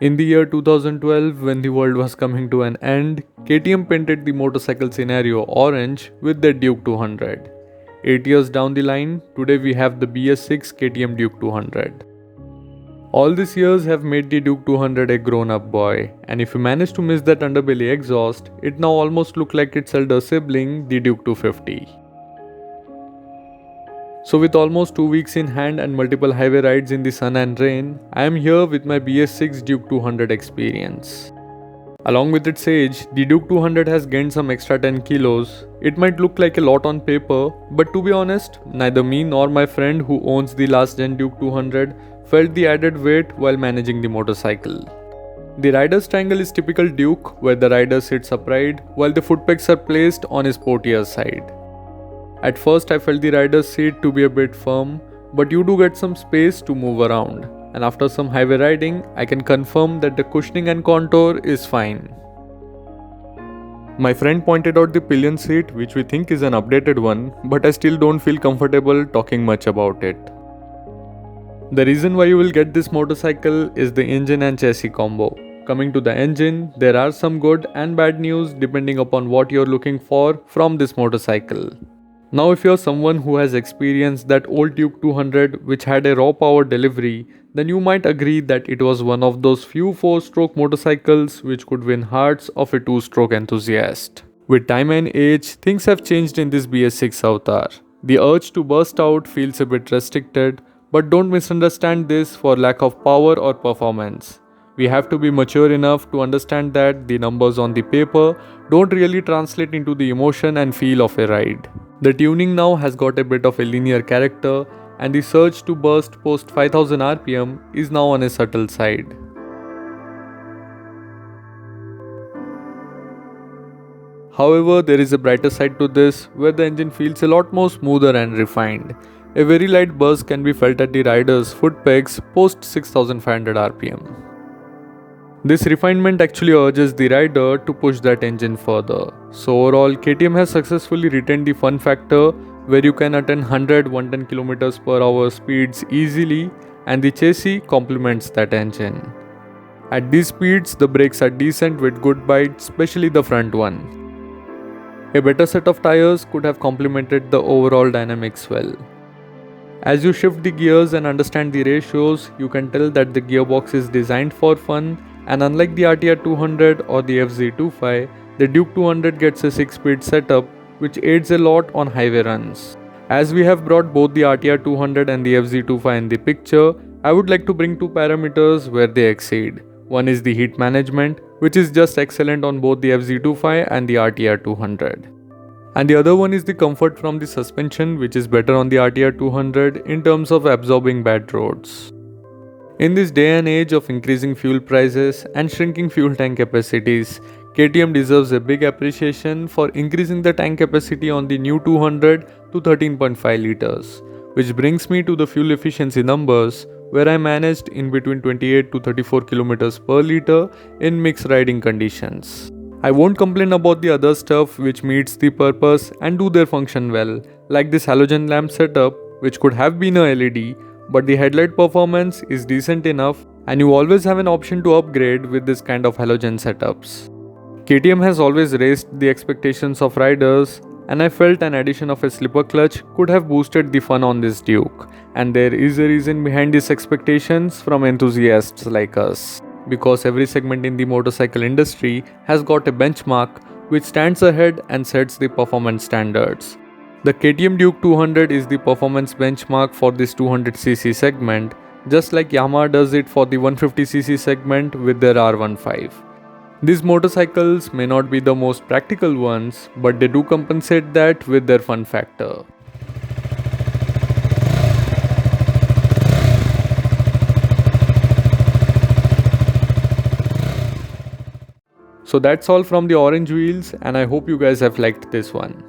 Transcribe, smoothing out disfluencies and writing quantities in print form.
In the year 2012, when the world was coming to an end, KTM painted the motorcycle scenario orange with their Duke 200. 8 years down the line, today we have the BS6 KTM Duke 200. All these years have made the Duke 200 a grown-up boy, and if you manage to miss that underbelly exhaust, it now almost looks like its elder sibling, the Duke 250. So with almost 2 weeks in hand and multiple highway rides in the sun and rain, I am here with my BS6 Duke 200 experience. Along with its age, the Duke 200 has gained some extra 10 kilos. It might look like a lot on paper, but to be honest, neither me nor my friend who owns the last gen Duke 200 felt the added weight while managing the motorcycle. The rider's triangle is typical Duke, where the rider sits upright while the foot pegs are placed on his portier's side. At first I felt the rider's seat to be a bit firm, but you do get some space to move around, and after some highway riding, I can confirm that the cushioning and contour is fine. My friend pointed out the pillion seat, which we think is an updated one, but I still don't feel comfortable talking much about it. The reason why you will get this motorcycle is the engine and chassis combo. Coming to the engine, there are some good and bad news depending upon what you're looking for from this motorcycle. Now if you're someone who has experienced that old Duke 200 which had a raw power delivery, then you might agree that it was one of those few 4-stroke motorcycles which could win hearts of a 2-stroke enthusiast. With time and age, things have changed in this BS6 avatar. The urge to burst out feels a bit restricted, but don't misunderstand this for lack of power or performance. We have to be mature enough to understand that the numbers on the paper don't really translate into the emotion and feel of a ride. The tuning now has got a bit of a linear character, and the surge to burst post 5000 rpm is now on a subtle side. However, there is a brighter side to this where the engine feels a lot more smoother and refined. A very light buzz can be felt at the rider's foot pegs post 6500 rpm. This refinement actually urges the rider to push that engine further. So overall, KTM has successfully retained the fun factor where you can attain 100-110 km per hour speeds easily, and the chassis complements that engine. At these speeds, the brakes are decent with good bite, especially the front one. A better set of tires could have complemented the overall dynamics well. As you shift the gears and understand the ratios, you can tell that the gearbox is designed for fun, and unlike the RTR 200 or the FZ25, the Duke 200 gets a 6-speed setup which aids a lot on highway runs. As we have brought both the RTR 200 and the FZ25 in the picture, I would like to bring two parameters where they exceed. One is the heat management, which is just excellent on both the FZ25 and the RTR 200. And the other one is the comfort from the suspension, which is better on the RTR 200 in terms of absorbing bad roads. In this day and age of increasing fuel prices and shrinking fuel tank capacities, KTM deserves a big appreciation for increasing the tank capacity on the new 200 to 13.5 liters, which brings me to the fuel efficiency numbers where I managed in between 28 to 34 km per liter in mixed riding conditions. I won't complain about the other stuff which meets the purpose and do their function well, like this halogen lamp setup which could have been a LED, but the headlight performance is decent enough and you always have an option to upgrade with this kind of halogen setups. KTM has always raised the expectations of riders, and I felt an addition of a slipper clutch could have boosted the fun on this Duke, and there is a reason behind these expectations from enthusiasts like us. Because every segment in the motorcycle industry has got a benchmark which stands ahead and sets the performance standards. The KTM Duke 200 is the performance benchmark for this 200cc segment, just like Yamaha does it for the 150cc segment with their R15. These motorcycles may not be the most practical ones, but they do compensate that with their fun factor. So that's all from the orange wheels, and I hope you guys have liked this one.